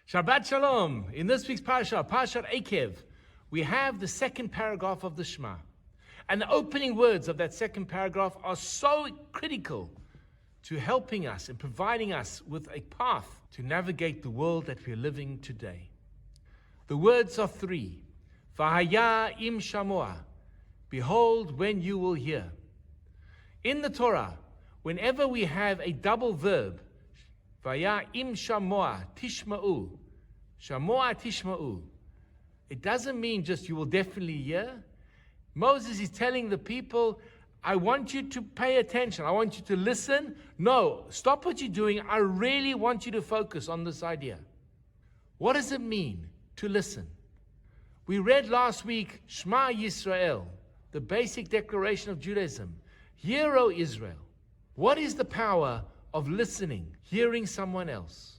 Shabbat Shalom. In this week's Parsha, Parshat Eikev, we have the second paragraph of the Shema. And the opening words of that second paragraph are so critical to helping us and providing us with a path to navigate the world that we're living today. The words are three. V'haya im shamoa. Behold, when you will hear. In the Torah, whenever we have a double verb, Vaya im shamoa tishma'u. Shamoa tishma'u. It doesn't mean just you will definitely hear. Moses is telling the people, I want you to pay attention. I want you to listen. No, stop what you're doing. I really want you to focus on this idea. What does it mean to listen? We read last week, Shema Yisrael, the basic declaration of Judaism. Hear, O Israel. What is the power of listening, hearing someone else?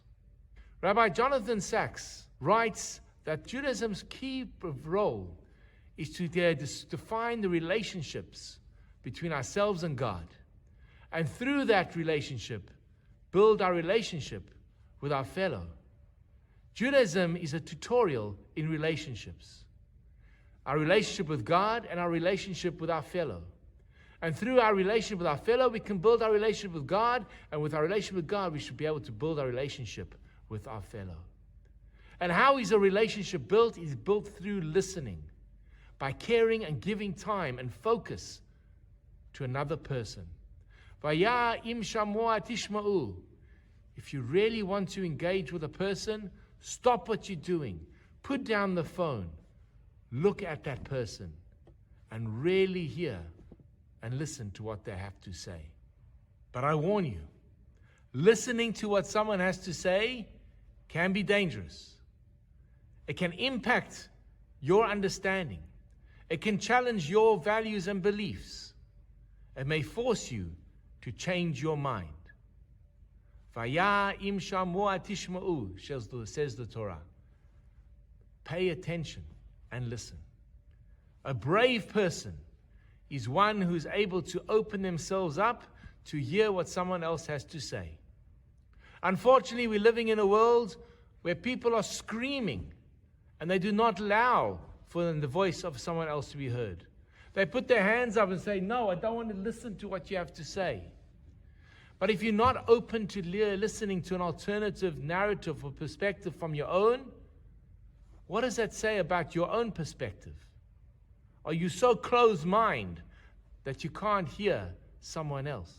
Rabbi Jonathan Sacks writes that Judaism's key role is to define the relationships between ourselves and God. And through that relationship, build our relationship with our fellow. Judaism is a tutorial in relationships. Our relationship with God and our relationship with our fellow. And through our relationship with our fellow, we can build our relationship with God. And with our relationship with God, we should be able to build our relationship with our fellow. And how is a relationship built? It's built through listening, by caring and giving time and focus to another person. Vaya im shamoa tishma'u. If you really want to engage with a person, stop what you're doing. Put down the phone. Look at that person and really hear and listen to what they have to say. But I warn you, listening to what someone has to say can be dangerous. It can impact your understanding. It can challenge your values and beliefs. It may force you to change your mind. Vaya im shamoa tishma'u, says the Torah. Pay attention and listen. A brave person is one who's able to open themselves up to hear what someone else has to say. Unfortunately, we're living in a world where people are screaming and they do not allow for the voice of someone else to be heard. They put their hands up and say, no, I don't want to listen to what you have to say. But if you're not open to listening to an alternative narrative or perspective from your own, what does that say about your own perspective? Are you so closed-minded that you can't hear someone else?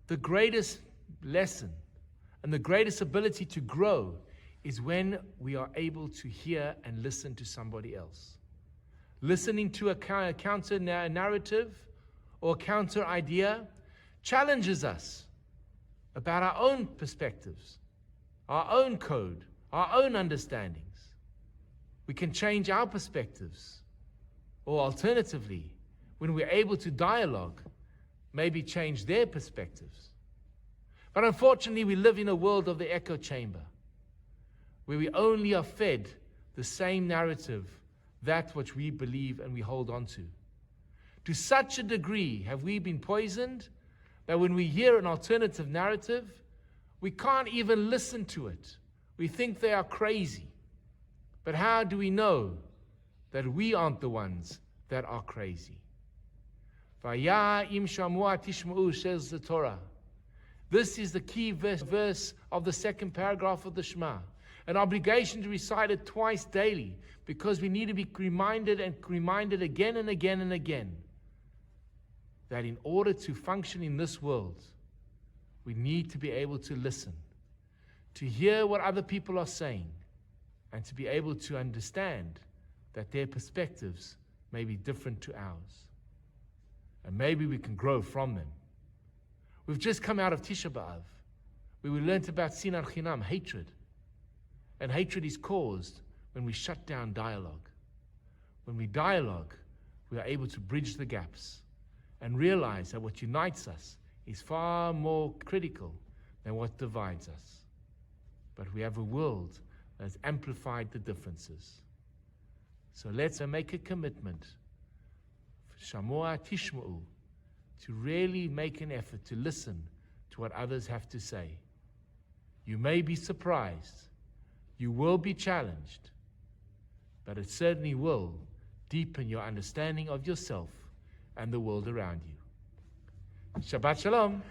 The greatest lesson and the greatest ability to grow is when we are able to hear and listen to somebody else. Listening to a counter narrative or counter idea challenges us about our own perspectives, our own code, our own understandings. We can change our perspectives. Or alternatively, when we're able to dialogue, maybe change their perspectives. But unfortunately, we live in a world of the echo chamber, where we only are fed the same narrative, that which we believe and we hold on to. To such a degree have we been poisoned that when we hear an alternative narrative, we can't even listen to it. We think they are crazy. But how do we know that we aren't the ones that are crazy? Vaya im shamoa tishma'u, says the Torah. This is the key verse of the second paragraph of the Shema. An obligation to recite it twice daily, because we need to be reminded again and again and again that in order to function in this world, we need to be able to listen, to hear what other people are saying, and to be able to understand that their perspectives may be different to ours. And maybe we can grow from them. We've just come out of Tisha B'Av, where we learned about Sinan Chinam, hatred. And hatred is caused when we shut down dialogue. When we dialogue, we are able to bridge the gaps and realize that what unites us is far more critical than what divides us. But we have a world that has amplified the differences. So let's make a commitment, shamoa tishma'u, to really make an effort to listen to what others have to say. You may be surprised You will be challenged, but it certainly will deepen your understanding of yourself and the world around you. Shabbat Shalom.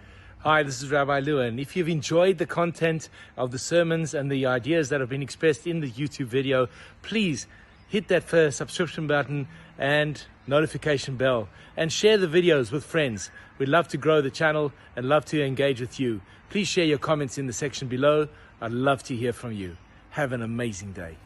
Hi, this is Rabbi Lewin. If you've enjoyed the content of the sermons and the ideas that have been expressed in the YouTube video, please hit that first subscription button and notification bell, and share the videos with friends. We'd love to grow the channel and love to engage with you. Please share your comments in the section below. I'd love to hear from you. Have an amazing day.